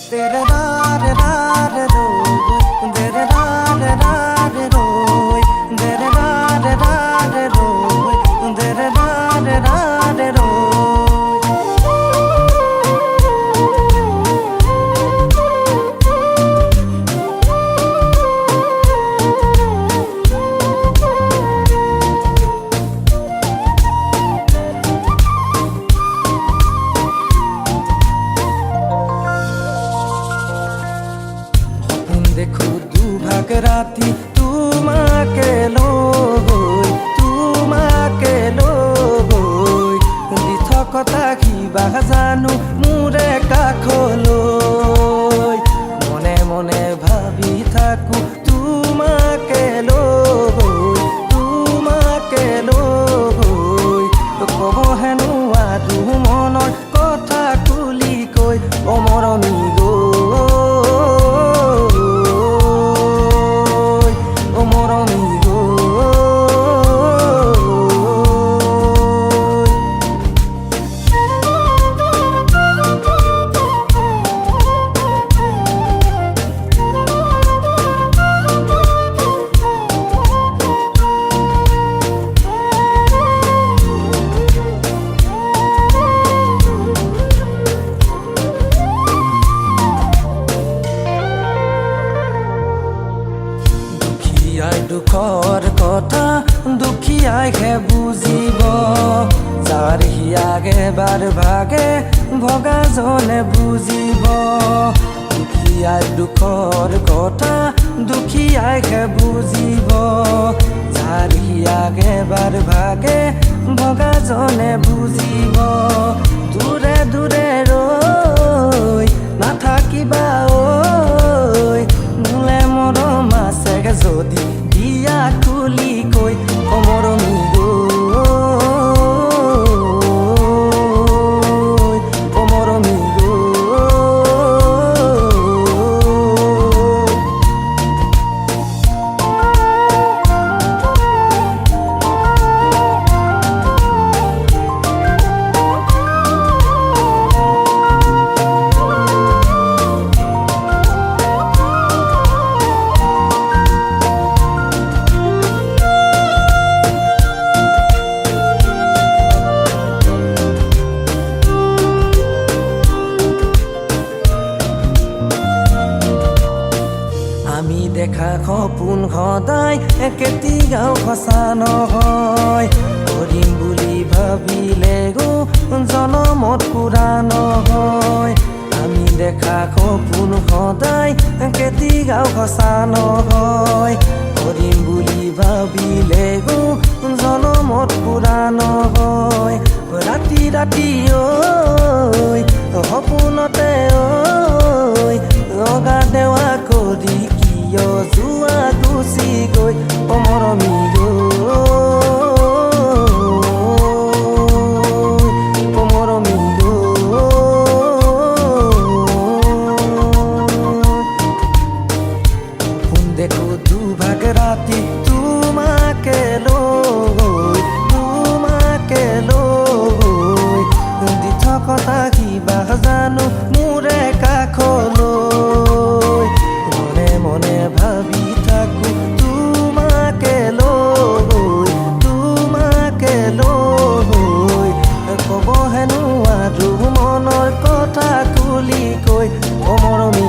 तेरे रारे रारे रोय तेरे रारे रारे रोय तेरे रारे रारे रोय तेरे रारे रारे रोय देखो দুভাগ রাতি তোমাকে লৈ দি থকা কিবা জানো মোৰে কাষলৈ মনে মনে ভাবি থাকো তোমাকে লৈ কব হেনো আৰু মনৰ কথা খুলি কৈ অমৰণি দুখৰ কথা দুখীয়াইহে বুজিব যাৰ হিয়াগে বাৰ ভাগে ভগাজনে বুজিব দুখীয়াই দুখৰ কথা দুখীয়াইহে বুজিব যাৰ হিয়াগে বাৰ ভাগে ভগাজনে বুজিব দূৰে দূৰে ৰৈ নাথাকিবা ঐ মোলে মৰম আছেগে যদি দিয়া খুলি কৈ অমৰণি অমৰণি আমি দেখা সপোন সদায় কেতিয়াও সঁচা নহয় কৰিম বুলি ভাবিলে জনমত পুৰা নহয় আমি দেখা সপোন সদায় কেতিয়াও সঁচা নহয় কৰিম বুলি ভাবিলে জনমত পুৰা নহয় ৰাতি ৰাতি ঐ সপোনতে ঐ লগা দেৱা কৰি যোৱা গুচি গৈ অমৰণি অমৰণি কোন দেখো দুভাগ ৰাতি তোমাকে লৈ দি থকা কিবা জানো মোৰে কাষলৈ মনে ভাবি থাকো তোমাকে লৈ কব হেনো আৰু মনৰ কথা খুলি কৈ অমৰণি